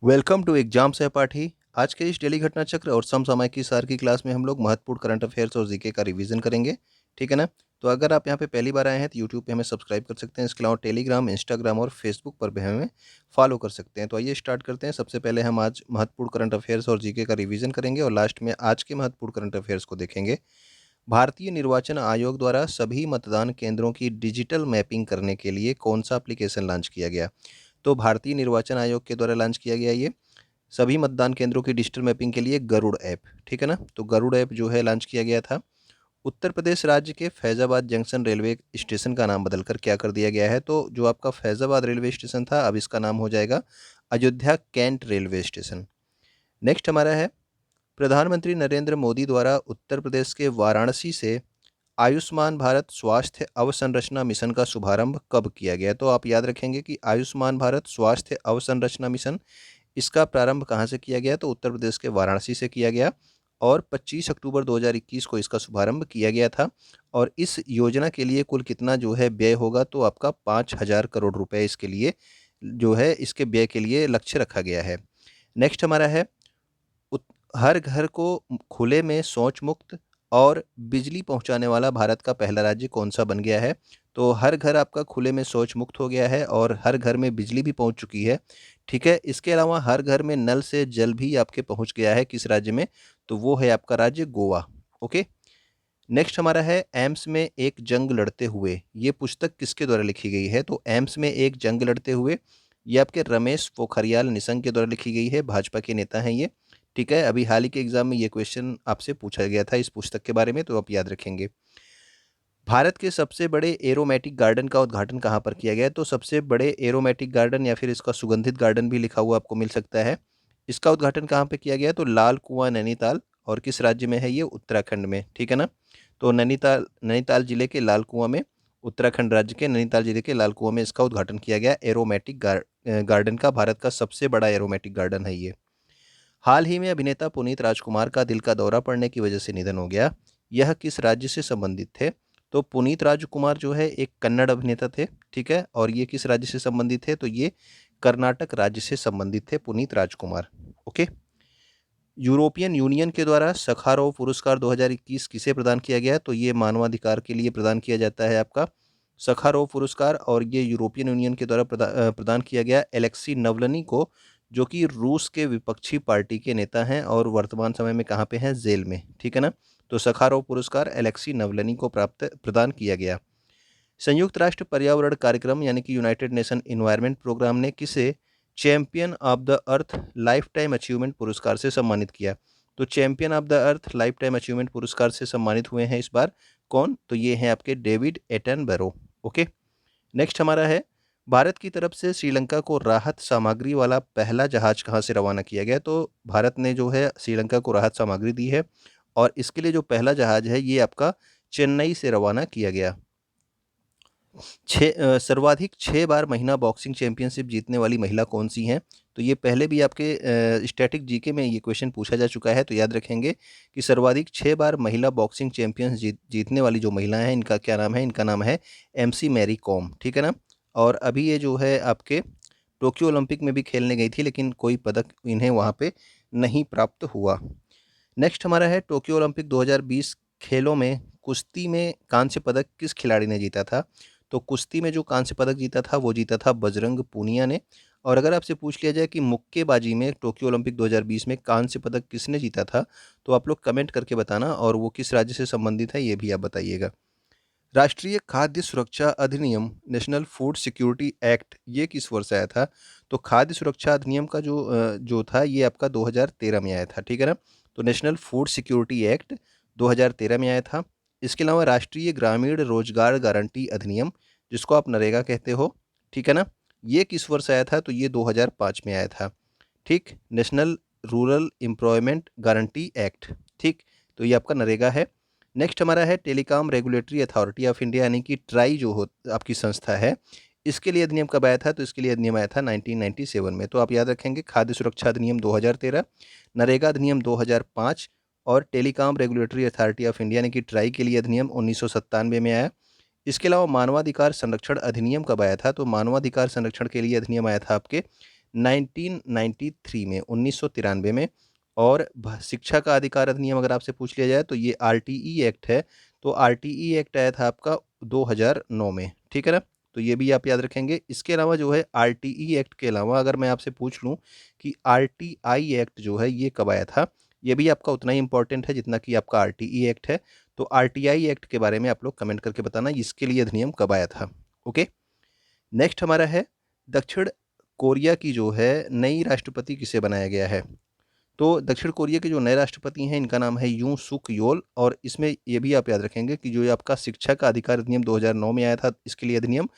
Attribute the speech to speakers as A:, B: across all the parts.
A: Welcome to exam सहपाठी। आज के इस डेली घटना चक्र और समसामयिकी सार की क्लास में हम लोग महत्वपूर्ण करंट अफेयर्स और जीके का रिवीजन करेंगे। ठीक है ना। तो अगर आप यहाँ पे पहली बार आए हैं तो यूट्यूब पे हमें सब्सक्राइब कर सकते हैं। इसके अलावा टेलीग्राम, इंस्टाग्राम और फेसबुक पर भी हमें फॉलो कर सकते हैं। तो आइए स्टार्ट करते हैं। सबसे पहले हम आज महत्वपूर्ण करंट अफेयर्स और जीके का रिवीजन करेंगे और लास्ट में आज के महत्वपूर्ण करंट अफेयर्स को देखेंगे। भारतीय निर्वाचन आयोग द्वारा सभी मतदान केंद्रों की डिजिटल मैपिंग करने के लिए कौन सा एप्लीकेशन लॉन्च किया गया? तो भारतीय निर्वाचन आयोग के द्वारा लॉन्च किया गया ये सभी मतदान केंद्रों की डिजिटल मैपिंग के लिए गरुड़ ऐप। ठीक है ना। तो गरुड़ ऐप जो है लॉन्च किया गया था। उत्तर प्रदेश राज्य के फैजाबाद जंक्शन रेलवे स्टेशन का नाम बदलकर क्या कर दिया गया है? तो जो आपका फैजाबाद रेलवे स्टेशन था अब इसका नाम हो जाएगा Ayodhya cantt railway station. Next हमारा है, प्रधानमंत्री नरेंद्र मोदी द्वारा उत्तर प्रदेश के वाराणसी से आयुष्मान भारत स्वास्थ्य अवसंरचना मिशन का शुभारंभ कब किया गया? तो आप याद रखेंगे कि आयुष्मान भारत स्वास्थ्य अवसंरचना मिशन इसका प्रारंभ कहाँ से किया गया? तो उत्तर प्रदेश के वाराणसी से किया गया और 25 अक्टूबर 2021 को इसका शुभारंभ किया गया था। और इस योजना के लिए कुल कितना जो है व्यय होगा? तो आपका 5,000 करोड़ रुपए इसके लिए जो है इसके व्यय के लिए लक्ष्य रखा गया है। नेक्स्ट हमारा है, हर घर को खुले में शौच मुक्त और बिजली पहुंचाने वाला भारत का पहला राज्य कौन सा बन गया है? तो हर घर आपका खुले में शौच मुक्त हो गया है और हर घर में बिजली भी पहुंच चुकी है। ठीक है। इसके अलावा हर घर में नल से जल भी आपके पहुंच गया है। किस राज्य में? तो वो है आपका राज्य गोवा। ओके। नेक्स्ट हमारा है, एम्स में एक जंग लड़ते हुए, ये पुस्तक किसके द्वारा लिखी गई है? तो एम्स में एक जंग लड़ते हुए ये आपके रमेश पोखरियाल निशंक के द्वारा लिखी गई है। भाजपा के नेता हैं ये। ठीक है। अभी हाल ही के एग्जाम में ये क्वेश्चन आपसे पूछा गया था इस पुस्तक के बारे में, तो आप याद रखेंगे। भारत के सबसे बड़े एरोमेटिक गार्डन का उद्घाटन कहाँ पर किया गया है? तो सबसे बड़े एरोमेटिक गार्डन या फिर इसका सुगंधित गार्डन भी लिखा हुआ आपको मिल सकता है। इसका उद्घाटन कहाँ पे किया गया? तो लाल कुआं नैनीताल। और किस राज्य में है ये? उत्तराखंड में। ठीक है ना। तो नैनीताल नैनीताल जिले के लाल कुआं में, उत्तराखंड राज्य के नैनीताल जिले के लाल कुआं में इसका उद्घाटन किया गया। एरोमेटिक गार्डन का भारत का सबसे बड़ा एरोमेटिक गार्डन है ये। हाल ही में अभिनेता पुनीत राजकुमार का दिल का दौरा पड़ने की वजह से निधन हो गया। यह किस राज्य से संबंधित थे? तो पुनीत राजकुमार जो है एक कन्नड़ अभिनेता थे। ठीक है। और ये किस राज्य से संबंधित है? तो ये कर्नाटक राज्य से संबंधित थे पुनीत राजकुमार। ओके। यूरोपियन यूनियन के द्वारा सखारोव पुरस्कार 2021 किसे प्रदान किया गया? तो ये मानवाधिकार के लिए प्रदान किया जाता है आपका सखारोव पुरस्कार। और ये यूरोपियन यूनियन के द्वारा प्रदान किया गया एलेक्सी नवलनी को, जो कि रूस के विपक्षी पार्टी के नेता हैं और वर्तमान समय में कहाँ पे हैं? जेल में। ठीक है ना। तो सखारोव पुरस्कार एलेक्सी नवलनी को प्राप्त प्रदान किया गया। संयुक्त राष्ट्र पर्यावरण कार्यक्रम यानी कि यूनाइटेड नेशन इन्वायरमेंट प्रोग्राम ने किसे champion of the earth life time achievement पुरस्कार से सम्मानित किया? तो champion of the earth life time achievement पुरस्कार से सम्मानित हुए हैं इस बार कौन? तो ये हैं आपके डेविड एटनबरो। ओके। नेक्स्ट हमारा है, भारत की तरफ से श्रीलंका को राहत सामग्री वाला पहला जहाज कहाँ से रवाना किया गया? तो भारत ने जो है श्रीलंका को राहत सामग्री दी है और इसके लिए जो पहला जहाज है ये आपका चेन्नई से रवाना किया गया। सर्वाधिक 6 बार महिला बॉक्सिंग चैंपियनशिप जीतने वाली महिला कौन सी हैं? तो ये पहले भी आपके स्टैटिक जीके में ये क्वेश्चन पूछा जा चुका है। तो याद रखेंगे कि सर्वाधिक 6 बार महिला बॉक्सिंग चैंपियंस जीतने वाली जो महिला हैं इनका क्या नाम है? इनका नाम है एमसी मैरी कॉम। ठीक है ना। और अभी ये जो है आपके टोक्यो ओलंपिक में भी खेलने गई थी लेकिन कोई पदक इन्हें वहाँ पे नहीं प्राप्त हुआ। नेक्स्ट हमारा है, टोक्यो ओलंपिक 2020 खेलों में कुश्ती में कांस्य पदक किस खिलाड़ी ने जीता था? तो कुश्ती में जो कांस्य पदक जीता था वो जीता था बजरंग पूनिया ने। और अगर आपसे पूछ लिया जाए कि मुक्केबाजी में टोक्यो ओलंपिक 2020 में कांस्य पदक किसने जीता था, तो आप लोग कमेंट करके बताना और वो किस राज्य से संबंधित है ये भी आप बताइएगा। राष्ट्रीय खाद्य सुरक्षा अधिनियम नेशनल फूड सिक्योरिटी एक्ट ये किस वर्ष आया था? तो खाद्य सुरक्षा अधिनियम का जो था ये आपका 2013 में आया था। ठीक है ना। तो नेशनल फूड सिक्योरिटी एक्ट 2013 में आया था। इसके अलावा राष्ट्रीय ग्रामीण रोजगार गारंटी अधिनियम, जिसको आप नरेगा कहते हो, ठीक है ना, ये किस वर्ष आया था? तो ये 2005 में आया था। ठीक। National rural employment guarantee act. ठीक। तो ये आपका नरेगा है। नेक्स्ट हमारा है, telecom regulatory authority of India यानी कि ट्राई जो हो आपकी संस्था है, इसके लिए अधिनियम कब आया था? तो इसके लिए अधिनियम आया था 1997 में। तो आप याद रखेंगे खाद्य सुरक्षा अधिनियम 2013, नरेगा अधिनियम 2005 और telecom regulatory authority of India यानी कि ट्राई के लिए अधिनियम 1997 में आया। इसके अलावा मानवाधिकार संरक्षण अधिनियम कब आया था? तो मानवाधिकार संरक्षण के लिए अधिनियम आया था आपके 1993 में, 1993 में। और शिक्षा का अधिकार अधिनियम अगर आपसे पूछ लिया जाए तो ये आरटीई एक्ट है। तो आरटीई एक्ट आया था आपका 2009 में, ठीक है ना। तो ये भी आप याद रखेंगे। इसके अलावा जो है आरटीई एक्ट के अलावा अगर मैं आपसे पूछ लूँ कि आरटीआई एक्ट जो है ये कब आया था, ये भी आपका उतना ही इंपॉर्टेंट है जितना कि आपका आरटीई एक्ट है। तो आरटीआई एक्ट के बारे में आप लोग कमेंट करके बताना इसके लिए अधिनियम कब आया था। ओके, नेक्स्ट हमारा है दक्षिण कोरिया की जो है नई राष्ट्रपति किसे बनाया गया है। तो दक्षिण कोरिया के जो नए राष्ट्रपति हैं इनका नाम है यूं सुक योल। और इसमें ये भी आप याद रखेंगे कि जो ये आपका शिक्षा का अधिकार अधिनियम 2009 में आया था इसके लिए अधिनियम,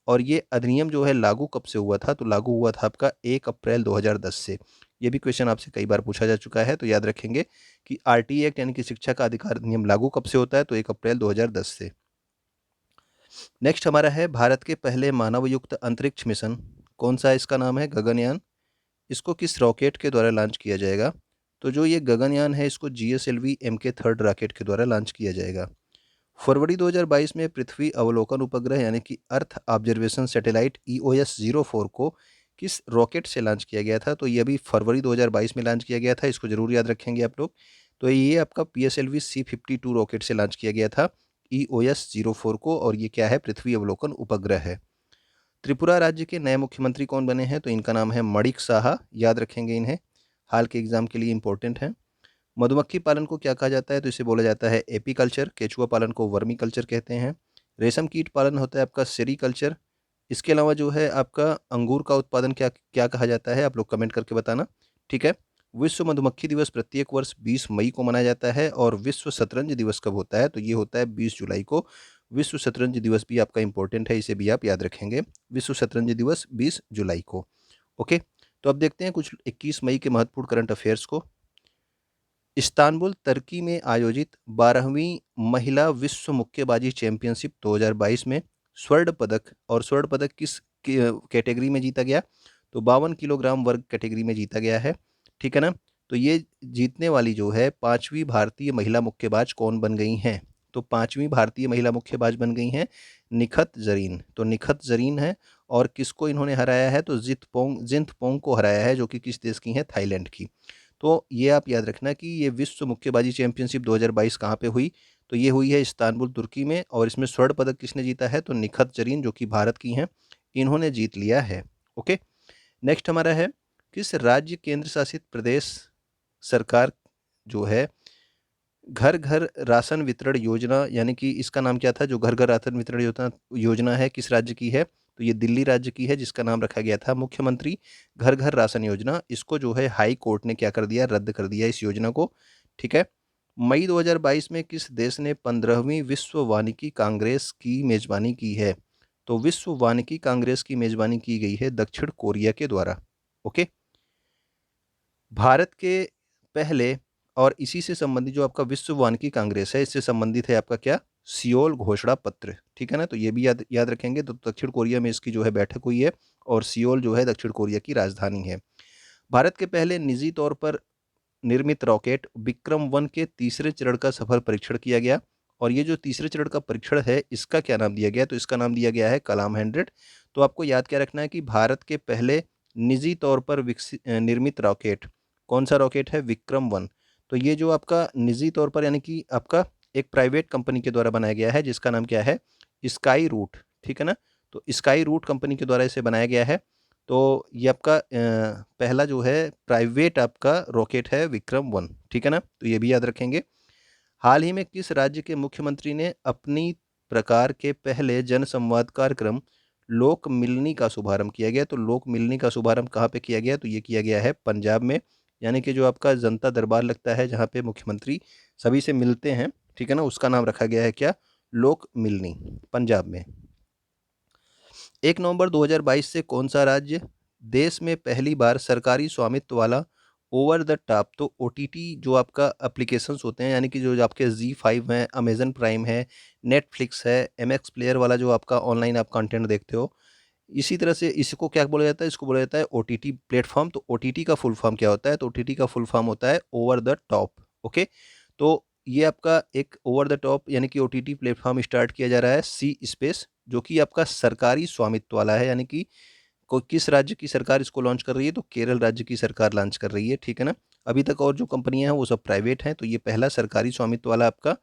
A: और ये अधिनियम जो है लागू कब से हुआ था, तो लागू हुआ था आपका 1 अप्रैल 2010 से। ये भी क्वेश्चन आपसे कई बार पूछा जा चुका है, तो याद रखेंगे कि आरटी एक्ट यानी कि शिक्षा का अधिकार अधिनियम लागू कब से होता है, तो 1 अप्रैल 2010 से। नेक्स्ट हमारा है भारत के पहले मानवयुक्त अंतरिक्ष मिशन कौन सा है, इसका नाम है गगनयान। इसको किस रॉकेट के द्वारा लॉन्च किया जाएगा, तो जो ये गगनयान है इसको जीएसएलवी MK3 रॉकेट के द्वारा लॉन्च किया जाएगा। फरवरी 2022 में पृथ्वी अवलोकन उपग्रह यानी कि अर्थ ऑब्जर्वेशन सैटेलाइट EOS-04 को किस रॉकेट से लॉन्च किया गया था, तो ये अभी फरवरी 2022 में लॉन्च किया गया था, इसको जरूर याद रखेंगे आप लोग। तो ये आपका PSLV C-52 रॉकेट से लॉन्च किया गया था EOS-04 को, और ये क्या है, पृथ्वी अवलोकन उपग्रह है। त्रिपुरा राज्य के नए मुख्यमंत्री कौन बने हैं, तो इनका नाम है मणिक साहा, याद रखेंगे इन्हें, हाल के एग्जाम के लिए इंपॉर्टेंट है। मधुमक्खी पालन को क्या कहा जाता है, तो इसे बोला जाता है एपीकल्चर। केचुआ पालन को वर्मी कल्चर कहते हैं। रेशम कीट पालन होता है आपका सेरीकल्चर। इसके अलावा जो है आपका अंगूर का उत्पादन क्या क्या कहा जाता है, आप लोग कमेंट करके बताना, ठीक है। विश्व मधुमक्खी दिवस प्रत्येक वर्ष 20 मई को मनाया जाता है। और विश्व शतरंज दिवस कब होता है, तो ये होता है 20 जुलाई को। विश्व शतरंज दिवस भी आपका इंपॉर्टेंट है, इसे भी आप याद रखेंगे, विश्व शतरंज दिवस 20 जुलाई को। ओके, तो अब देखते हैं कुछ 21 मई के महत्वपूर्ण करंट अफेयर्स को। इस्तांबुल तुर्की में आयोजित 12वीं महिला विश्व मुक्केबाजी चैंपियनशिप 2022 में स्वर्ण पदक, और स्वर्ण पदक किस कैटेगरी में जीता गया, तो 52 किलोग्राम वर्ग कैटेगरी में जीता गया है, ठीक है ना। तो ये जीतने वाली जो है 5वीं भारतीय महिला मुक्केबाज कौन बन गई हैं, तो 5वीं भारतीय महिला मुक्केबाज बन गई हैं निखत जरीन। तो निखत जरीन है, और किसको इन्होंने हराया है, तो जिंथपोंग को हराया है, जो कि किस देश की है, थाईलैंड की। तो ये आप याद रखना कि ये विश्व मुक्केबाजी चैंपियनशिप 2022 कहाँ पे हुई, तो ये हुई है इस्तांबुल तुर्की में। और इसमें स्वर्ण पदक किसने जीता है, तो निखत जरीन, जो कि भारत की हैं, इन्होंने जीत लिया है। ओके, नेक्स्ट हमारा है किस राज्य केंद्र शासित प्रदेश सरकार जो है घर घर राशन वितरण योजना, यानी कि इसका नाम क्या था, जो घर घर राशन वितरण योजना है, किस राज्य की है, तो ये दिल्ली राज्य की है, जिसका नाम रखा गया था मुख्यमंत्री घर घर राशन योजना। इसको जो है हाई कोर्ट ने क्या कर दिया, रद्द कर दिया इस योजना को, ठीक है। मई 2022 में किस देश ने 15वीं विश्व वानिकी कांग्रेस की मेजबानी की है, तो विश्व वानिकी कांग्रेस की मेजबानी की गई है दक्षिण कोरिया के द्वारा। ओके, भारत के पहले, और इसी से संबंधित जो आपका विश्व वानिकी कांग्रेस है, इससे संबंधित है आपका क्या, सियोल घोषणा पत्र, ठीक है ना। तो ये भी याद रखेंगे। तो दक्षिण कोरिया में इसकी जो है बैठक हुई है, और सियोल जो है दक्षिण कोरिया की राजधानी है। भारत के पहले निजी तौर पर निर्मित रॉकेट विक्रम 1 के तीसरे चरण का सफल परीक्षण किया गया। और ये जो तीसरे चरण का परीक्षण है इसका क्या नाम दिया गया, तो इसका नाम दिया गया है कलाम 100। तो आपको याद क्या रखना है कि भारत के पहले निजी तौर पर निर्मित रॉकेट कौन सा रॉकेट है, विक्रम 1। तो ये जो आपका निजी तौर पर यानी कि आपका एक प्राइवेट कंपनी के द्वारा बनाया गया है, जिसका नाम क्या है, स्काई रूट, ठीक है ना। तो स्काई रूट कंपनी के द्वारा इसे बनाया गया है। तो ये आपका पहला जो है प्राइवेट आपका रॉकेट है विक्रम 1, ठीक है ना। तो ये भी याद रखेंगे। हाल ही में किस राज्य के मुख्यमंत्री ने अपनी प्रकार के पहले जन संवाद कार्यक्रम लोक मिलनी का शुभारंभ किया गया, तो लोक मिलनी का शुभारंभ कहाँ पे किया गया, तो ये किया गया है पंजाब में। यानी कि जो आपका जनता दरबार लगता है जहाँ पे मुख्यमंत्री सभी से मिलते हैं, ठीक है ना, उसका नाम रखा गया है क्या, लोक मिलनी, पंजाब में। 1 नवंबर 2022 से कौन सा राज्य देश में पहली बार सरकारी स्वामित्व वाला ओवर द टॉप, तो OTT जो आपका एप्लीकेशंस होते हैं, यानी कि जो आपके Z5 हैं, अमेजन प्राइम है, नेटफ्लिक्स है, MX प्लेयर वाला जो आपका ऑनलाइन आप कंटेंट देखते हो, इसी तरह से इसको क्या बोला जाता है, इसको बोला जाता है OTT प्लेटफॉर्म। तो OTT का फुल फॉर्म क्या होता है, तो OTT का फुल फॉर्म होता है ओवर द टॉप। ओके, तो ये आपका एक ओवर द टॉप यानी कि OTT प्लेटफॉर्म स्टार्ट किया जा रहा है सी स्पेस, जो कि आपका सरकारी स्वामित्व वाला है, यानी कि किस राज्य की सरकार इसको लॉन्च कर रही है, तो केरल राज्य की सरकार लॉन्च कर रही है, ठीक है ना। अभी तक और जो कंपनियां हैं वो सब प्राइवेट हैं, तो ये पहला सरकारी स्वामित्व वाला आपका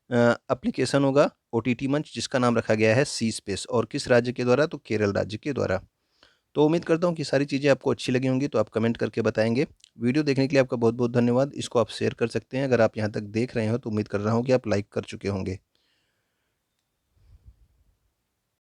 A: एप्लीकेशन होगा ओटीटी मंच, जिसका नाम रखा गया है सी स्पेस, और किस राज्य के द्वारा, तो केरल राज्य के द्वारा। तो उम्मीद करता हूँ कि सारी चीज़ें आपको अच्छी लगी होंगी, तो आप कमेंट करके बताएंगे। वीडियो देखने के लिए आपका बहुत बहुत धन्यवाद। इसको आप शेयर कर सकते हैं। अगर आप यहाँ तक देख रहे हो तो उम्मीद कर रहा हूँ कि आप लाइक कर चुके होंगे।